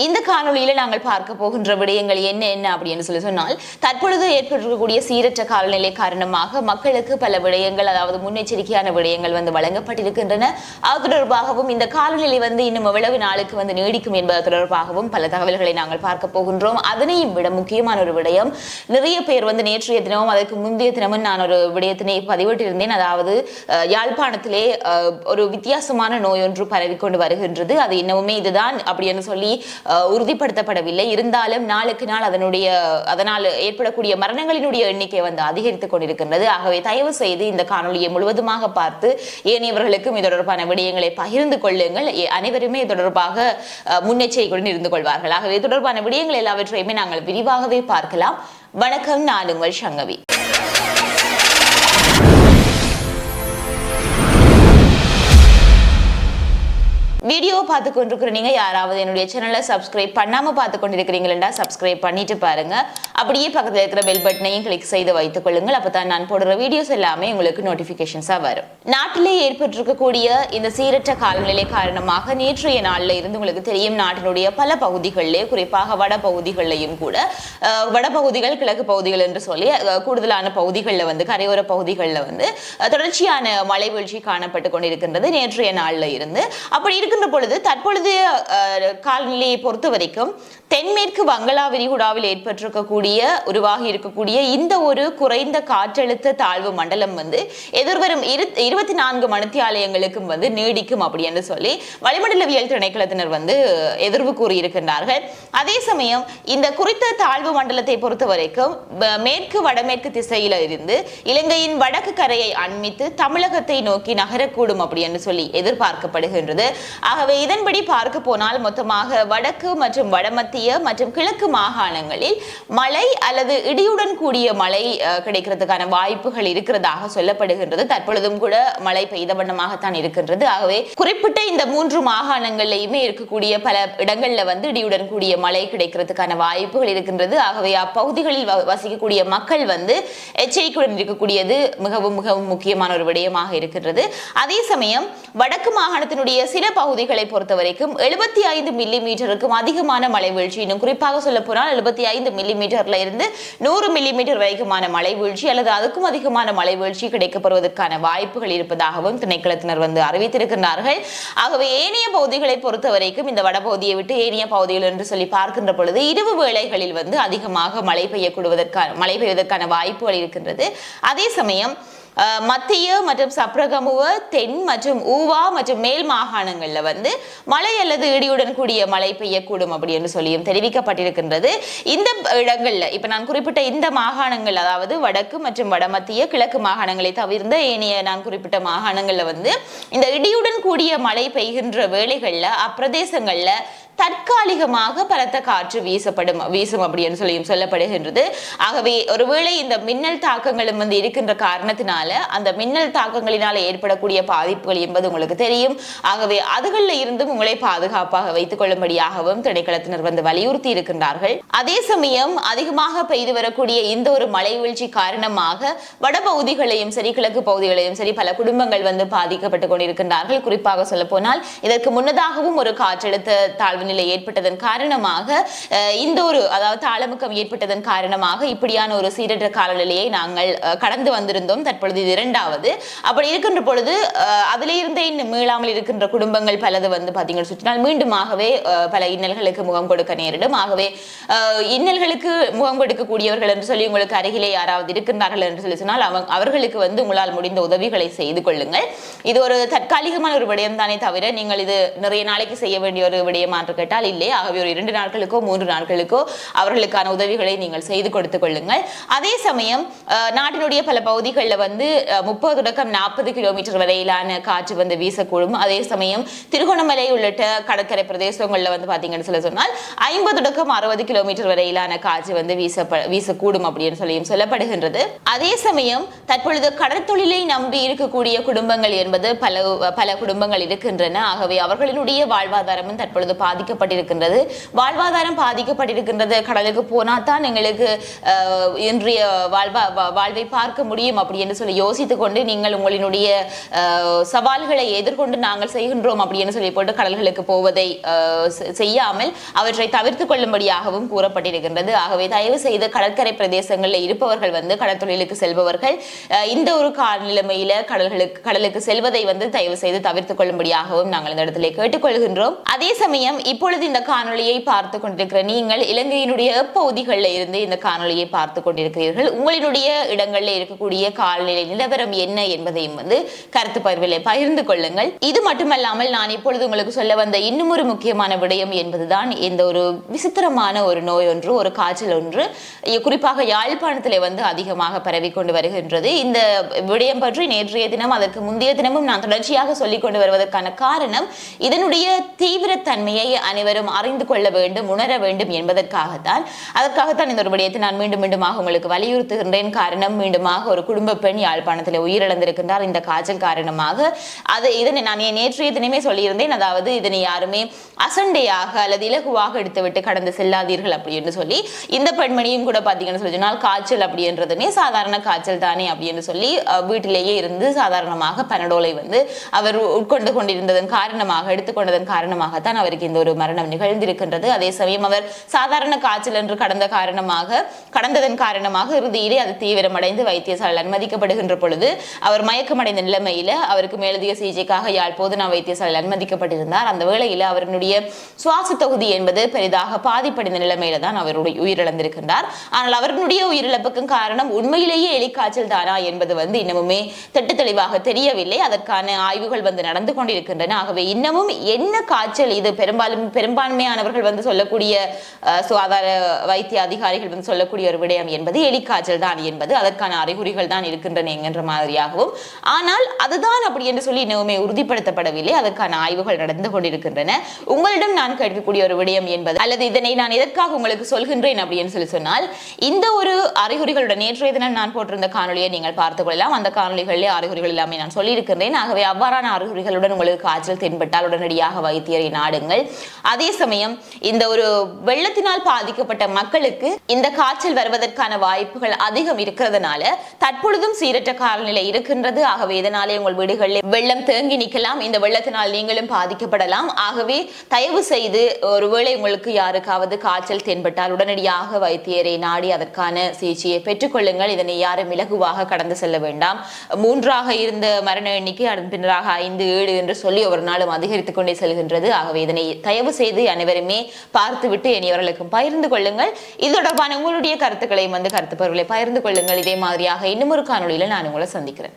இந்த காணொலியில நாங்கள் பார்க்க போகின்ற விடயங்கள் என்ன என்ன அப்படின்னு சொன்னால் தற்பொழுது ஏற்பட்டிருக்கக்கூடிய சீரற்ற காலநிலை காரணமாக மக்களுக்கு பல விடயங்கள் அதாவது முன்னெச்சரிக்கையான விடயங்கள் வழங்கப்பட்டிருக்கின்றன. அது தொடர்பாகவும் இந்த காலநிலை இன்னும் எவ்வளவு நாளுக்கு நீடிக்கும் என்பது தொடர்பாகவும் பல தகவல்களை நாங்கள் பார்க்க போகின்றோம். அதனையும் விட முக்கியமான ஒரு விடயம், நிறைய பேர் நேற்றைய தினமும் அதற்கு முந்தைய தினமும் நான் ஒரு விடயத்தினை பதிவிட்டிருந்தேன். அதாவது யாழ்ப்பாணத்திலே ஒரு வித்தியாசமான நோய் ஒன்று பரவிக்கொண்டு வருகின்றது. அது இன்னமுமே இதுதான் அப்படின்னு சொல்லி உறுதிப்படுத்தப்படவில்லை. இருந்தாலும் நாளுக்கு நாள் அதனால் ஏற்படக்கூடிய மரணங்களினுடைய எண்ணிக்கை அதிகரித்துக் கொண்டிருக்கின்றது. ஆகவே தயவு செய்து இந்த காணொலியை முழுவதுமாக பார்த்து ஏனையவர்களுக்கும் இது தொடர்பான விடயங்களை பகிர்ந்து கொள்ளுங்கள். அனைவருமே இது தொடர்பாக முன்னெச்சரிக்கையுடன் இருந்து கொள்வார்கள். ஆகவே இது தொடர்பான விடயங்கள் எல்லாவற்றையுமே நாங்கள் விரிவாகவே பார்க்கலாம். வணக்கம், நான் உங்கள் சங்கவி. வீடியோ பார்த்து கொண்டிருக்கிற நீங்க யாராவது என்னுடைய சேனலை சப்ஸ்கிரைப் பண்ணாம பார்த்து கொண்டிருக்கிறீங்களா, சப்ஸ்கிரைப் பண்ணிட்டு பாருங்க. அப்படியே பக்கத்தில் இருக்கிற பெல் பட்டனையும் கிளிக் செய்து வைத்துக் கொள்ளுங்கள். அப்பதான் நான் போடுற வீடியோஸ் எல்லாமே உங்களுக்கு நோட்டிபிகேஷன்ஸா வரும். நாட்டிலே ஏற்பட்டிருக்கக்கூடிய இந்த சீரற்ற காலநிலை காரணமாக நேற்றைய நாள்ல இருந்து உங்களுக்கு தெரியும், நாட்டினுடைய பல பகுதிகளிலே, குறிப்பாக வட பகுதிகளிலையும் கூட, வடபகுதிகள் கிழக்கு பகுதிகள் என்று சொல்லி கூடுதலான பகுதிகளில் கரையோர பகுதிகளில் தொடர்ச்சியான மழை வீழ்ச்சி காணப்பட்டு கொண்டிருக்கின்றது நேற்றைய நாள்ல இருந்து. அப்படி இருக்கின்ற பொழுது தற்பொழுது காலநிலையை பொறுத்த வரைக்கும் தென்மேற்கு வங்களா விரிகுடாவில் உருவாகி இருக்கக்கூடிய இந்த ஒரு குறைந்த காற்றழுத்த தாழ்வு மண்டலம் எதிர்வரும் 24 மணித்தியாலயங்களுக்கும் நீடிக்கும் அப்படி என்று சொல்லி வளிமண்டலவியல் திணைக்களத்தினர் எதிர்வு கூறியிருக்கின்றார்கள். அதே சமயம் இந்த குறித்த தாழ்வு மண்டலத்தை பொறுத்த வரைக்கும் மேற்கு வடமேற்கு திசையில இருந்து இலங்கையின் வடக்கு கரையை அண்மித்து தமிழகத்தை நோக்கி நகரக்கூடும் அப்படி என்று சொல்லி எதிர்பார்க்கப்படுகின்றது. ஆகவே இதன்படி பார்க்க போனால் மொத்தமாக வடக்கு மற்றும் வடமத்திய மற்றும் கிழக்கு மாகாணங்களில் மழை அல்லது இடியுடன் கூடிய மழை கிடைக்கிறதுக்கான வாய்ப்புகள் இருக்கிறதாக சொல்லப்படுகின்றது. தற்பொழுதும் கூட மழை பெய்த வண்ணமாகத்தான் இருக்கின்றது. ஆகவே குறிப்பிட்ட இந்த 3 மாகாணங்களிலுமே இருக்கக்கூடிய பல இடங்கள்ல இடியுடன் கூடிய மழை கிடைக்கிறதுக்கான வாய்ப்புகள் இருக்கின்றது. ஆகவே அப்பகுதிகளில் வசிக்கக்கூடிய மக்கள் எச்சரிக்கையுடன் இருக்கக்கூடியது மிகவும் மிகவும் முக்கியமான ஒரு விடயமாக இருக்கின்றது. அதே சமயம் வடக்கு மாகாணத்தினுடைய சில பகுதிகளை பொறுத்த வரைக்கும் 75 மில்லிமீட்டருக்கும் அதிகமான மழை வீழ்ச்சி, இன்னும் குறிப்பாக சொல்ல போனால் 75 மில்லிமீட்டர்ல இருந்து 100 மில்லிமீட்டர் வரைக்குமான மழை வீழ்ச்சி அல்லது அதுக்கும் அதிகமான மழை வீழ்ச்சி கிடைக்கப்படுவதற்கான வாய்ப்புகள் இருப்பதாகவும் திணைக்களத்தினர் அறிவித்திருக்கிறார்கள். ஆகவே ஏனைய பகுதிகளை பொறுத்த வரைக்கும் இந்த வடபகுதியை விட்டு ஏனைய பகுதிகள் என்று சொல்லி பார்க்கின்ற பொழுது இரவு வேளைகளில் அதிகமாக மழை பெய்வதற்கான வாய்ப்புகள் இருக்கின்றது. அதே சமயம் மத்திய மற்றும் சப்ரகமுவ, தென் மற்றும் ஊவா மற்றும் மேல் மாகாணங்கள்ல மழை அல்லது இடியுடன் கூடிய மழை பெய்யக்கூடும் அப்படி என்று சொல்லியும் தெரிவிக்கப்பட்டிருக்கின்றது. இந்த இடங்கள்ல இப்ப நான் குறிப்பிட்ட இந்த மாகாணங்கள், அதாவது வடக்கு மற்றும் வடமத்திய கிழக்கு மாகாணங்களை தவிர்ந்த ஏனைய நான் குறிப்பிட்ட மாகாணங்கள்ல இந்த இடியுடன் கூடிய மழை பெய்கின்ற வேளைகள்ல அப்பிரதேசங்கள்ல தற்காலிகமாக பலத்த காற்று வீசும் அப்படின்னு சொல்லியும் சொல்லப்படுகின்றது. ஆகவே ஒருவேளை இந்த மின்னல் தாக்கங்களும் இருக்கின்ற காரணத்தினால அந்த மின்னல் தாக்கங்களினால ஏற்படக்கூடிய பாதிப்புகள் என்பது உங்களுக்கு தெரியும். ஆகவே அதுகளில் இருந்தும் உங்களை பாதுகாப்பாக வைத்துக் கொள்ளும்படியாகவும் திணைக்களத்தினர் வலியுறுத்தி இருக்கின்றார்கள். அதே சமயம் அதிகமாக பெய்து வரக்கூடிய இந்த ஒரு மழை வீழ்ச்சி காரணமாக வடபகுதிகளையும் சரி கிழக்கு பகுதிகளையும் சரி பல குடும்பங்கள் பாதிக்கப்பட்டுக் கொண்டிருக்கின்றார்கள். குறிப்பாக சொல்ல போனால் இதற்கு முன்னதாகவும் ஒரு காற்றழுத்த தாழ்வு நிலை ஏற்பட்டதன் காரணமாக இந்த ஒரு அதாவது தாளமுக்கம் ஏற்பட்டதன் காரணமாக இப்படியான ஒரு சீரற்ற காலநிலையை நாங்கள் கடந்து வந்திருந்தோம். தற்பொழுது இது இரண்டாவது. அப்படி இருக்கின்ற பொழுது அதிலே இருந்தே மீளாமல் இருக்கின்ற குடும்பங்கள் பலது பாத்தீங்கன்னு சொன்னால் மீண்டுமாகவே பல இன்னல்களுக்கு முகம் கொடுக்க நேரிடும். ஆகவே இன்னல்களுக்கு முகம் கொடுக்கக்கூடியவர்கள் என்று சொல்லி உங்களுக்கு அருகிலே யாராவது இருக்கின்றார்கள் என்று சொல்லி சொன்னால் அவர்களுக்கு உங்களால் முடிந்த உதவிகளை செய்து கொள்ளுங்கள். இது ஒரு தற்காலிகமான ஒரு விடயம் தானே தவிர நீங்கள் இது நிறைய நாளைக்கு செய்ய வேண்டிய ஒரு விடயமாக கேட்டால் இல்லை. ஆகவே ஒரு 2 நாட்களுக்கோ 3 நாட்களுக்கோ அவர்களுக்கான உதவிகளை நீங்கள் செய்து கொடுத்துக் கொள்ளுங்கள். அதே சமயம் நாட்டினுடைய பல பகுதிகளில் 30 தொடக்கம் 40 கிலோமீட்டர் வரையிலான காற்று வீசக்கூடும். அதே சமயம் திருகோணமலை உள்ளிட்ட கடற்கரை பிரதேசங்கள்ல பாத்தீங்கன்னு சொல்ல சொன்னால் 50 தொடக்கம் 60 கிலோமீட்டர் வரையிலான காற்று வீசக்கூடும் அப்படின்னு சொல்லியும் சொல்லப்படுகின்றது. அதே சமயம் தற்பொழுது கடற்தொழிலை நம்பி இருக்கக்கூடிய குடும்பங்கள் என்பது பல குடும்பங்கள் இருக்கின்றன. ஆகவே அவர்களினுடைய வாழ்வாதாரமும் தற்பொழுது பாதிக்கப்பட்டிருக்கின்றது, வாழ்வாதாரம் பாதிக்கப்பட்டிருக்கின்றது, கடலுக்கு போனா தான் எங்களுக்கு இன்றைய வாழ்வை பார்க்க முடியும் அப்படி என்று சொல்லி யோசித்துக் கொண்டு நீங்கள் உங்களினுடைய சவால்களை எதிர்கொண்டு நாங்கள் செய்கின்றோம் அப்படின்னு சொல்லி போட்டு கடல்களுக்கு போவதை செய்யாமல் அவற்றை தவிர்த்து கொள்ளும்படியாகவும் கூறப்பட்டிருக்கின்றது. ஆகவே தயவு செய்து கடற்கரை பிரதேசங்களில் இருப்பவர்கள் கடற்தொழிலுக்கு செல்பவர்கள் இந்த ஒரு நிலைமையில கடலுக்கு செல்வதை தயவு செய்து தவிர்த்துக் கொள்ளும்படியாகவும் நாங்கள் இந்த இடத்திலே கேட்டுக்கொள்கின்றோம். அதே சமயம் இப்பொழுது இந்த காணொலியை பார்த்து கொண்டிருக்கிற நீங்கள் இலங்கையினுடைய பகுதிகளில் இருந்து இந்த காணொலியை பார்த்து கொண்டிருக்கிறீர்கள். உங்களினுடைய இடங்களில் இருக்கக்கூடிய காலநிலை நிலவரம் என்ன என்பதையும் கருத்து பகிர்விலே பகிர்ந்து கொள்ளுங்கள். இது மட்டுமல்லாமல் நான் இப்பொழுது உங்களுக்கு சொல்ல வந்த இன்னும் ஒரு முக்கியமான விடயம் என்பதுதான் இந்த ஒரு விசித்திரமான ஒரு நோய் ஒன்று, ஒரு காய்ச்சல் ஒன்று குறிப்பாக யாழ்ப்பாணத்திலே அதிகமாக பரவிக்கொண்டு வருகின்றது. இந்த விடயம் பற்றி நேற்றைய தினம் அதற்கு முந்தைய தினமும் நான் தொடர்ச்சியாக சொல்லிக் கொண்டு வருவதற்கான காரணம் இதனுடைய தீவிரத்தன்மையை அனைவரும் அறிந்து கொள்ள வேண்டும், உணர வேண்டும் என்பதற்காகத்தான். அதற்காகத்தான் இந்த ஒரு விடயத்தை நான் மீண்டும் மீண்டுமாக உங்களுக்கு வலியுறுத்துகின்றேன். காரணம், மீண்டுமாக ஒரு குடும்ப பெண் யாழ்ப்பாணத்தில் உயிரிழந்திருக்கின்றார் இந்த காய்ச்சல் காரணமாக. இதனை நான் நேற்றைய தினமே சொல்லியிருந்தேன். அதாவது இதனை யாருமே அசண்டையாக அல்லது இலகுவாக எடுத்துவிட்டு கடந்து செல்லாதீர்கள் அப்படி என்று சொல்லி, இந்த பெண்மணியும் கூட பாத்தீங்கன்னு சொல்லி சொன்னால் காய்ச்சல் அப்படின்றதுமே சாதாரண காய்ச்சல் தானே அப்படின்னு சொல்லி வீட்டிலேயே இருந்து சாதாரணமாக பனடோலை அவர் உட்கொண்டு கொண்டிருந்ததன் காரணமாக, எடுத்துக்கொண்டதன் காரணமாகத்தான் அவருக்கு இந்த ஒரு மரணம் நிகழ்ந்திருக்கின்றது. அதே சமயம் அவர் சாதாரண காய்ச்சல் என்று கடந்ததன் காரணமாக இறுதியிலே அது தீவிரமடைந்து வைத்தியசாலையில் அனுமதிக்கப்படுகின்ற பொழுது அவர் மயக்கமடைந்த நிலைமையில அவருக்கு மேலதிக சிகிச்சைக்காக யாழ் போதனா வைத்தியசாலையில் அனுமதிக்கப்பட்டிருந்தார். அந்த வேளையில அவருடைய சுவாச தொகுதி என்பது பெரிதாக பாதிப்படைந்த நிலைமையில தான் அவருடைய உயிரிழந்திருக்கின்றார். ஆனால் அவர்களுடைய உயிரிழப்புக்கும் காரணம் உண்மையிலேயே எலிக்காய்ச்சல் தானா என்பது இன்னமுமே திட்டு தெளிவாக தெரியவில்லை. அதற்கான ஆய்வுகள் நடந்து கொண்டிருக்கின்றன. ஆகவே இன்னமும் என்ன காய்ச்சல் இது, பெரும்பான்மையானவர்கள் சொல்லக்கூடிய சுகாதார வைத்திய அதிகாரிகள் சொல்லக்கூடிய ஒரு விடயம் என்பது எலிக்காய்ச்சல் தான் என்பது, அதற்கான அறிகுறிகள் தான் இருக்கின்றன என்கின்ற மாதிரியாகவும், ஆனால் அதுதான் அப்படி என்று சொல்லி இன்னமுமே உறுதிப்படுத்தப்படவில்லை. அதற்கான ஆய்வுகள் நடந்து கொண்டிருக்கின்றன. உங்களிடம் நான் கேட்கக்கூடிய ஒரு விடயம் என்பது, அல்லது இதனை நான் எதற்காக உங்களுக்கு சொல்கின்றேன் அப்படின்னு சொல்லி சொன்னால், இந்த ஒரு அறிகுறிகளுடன் நேற்றைய தினம் நான் போட்டிருந்த காணொலியை நீங்கள் பார்த்துக் கொள்ளலாம். அந்த காணொலிகளிலே அறிகுறிகள் எல்லாமே நான் சொல்லியிருக்கின்றேன். ஆகவே அவ்வாறான அறிகுறிகளுடன் உங்களுக்கு காய்ச்சல் தென்பட்டால் உடனடியாக வைத்தியரை நாடுங்கள். அதே சமயம் இந்த ஒரு வெள்ளத்தினால் பாதிக்கப்பட்ட மக்களுக்கு இந்த காய்ச்சல் வருவதற்கான வாய்ப்புகள் அதிகம் இருக்கிறதுனால தற்பொழுதும் சீரற்ற காலநிலை இருக்கின்றது. ஆகவே இதனாலே உங்கள் வீடுகளில் வெள்ளம் தேங்கி நிற்கலாம். இந்த வெள்ளத்தினால் நீங்களும் பாதிக்கப்படலாம். ஆகவே தயவு செய்து ஒருவேளை உங்களுக்கு யாருக்காவது காய்ச்சல் தென்பட்டால் உடனடியாக வைத்தியரை நாடி அதற்கான சிகிச்சையை பெற்றுக்கொள்ளுங்கள். இதனை யாரும் இலகுவாக கடந்து செல்ல வேண்டாம். 3ஆக இருந்த மரண எண்ணிக்கை அதன் பின்னராக 5, 7 என்று சொல்லி ஒவ்வொரு நாளும் அதிகரித்துக் கொண்டே செல்கின்றது. ஆகவே இதனை தயவு செய்து அனைவருமே பார்த்துவிட்டு இனியவர்களுக்கும் பகிர்ந்து கொள்ளுங்கள். இது தொடர்பான உங்களுடைய கருத்துக்களை கருத்து பகிர்வுகளை பகிர்ந்து கொள்ளுங்கள். இதே மாதிரியாக இன்னும் ஒரு காணொலியில் நான் உங்களை சந்திக்கிறேன்.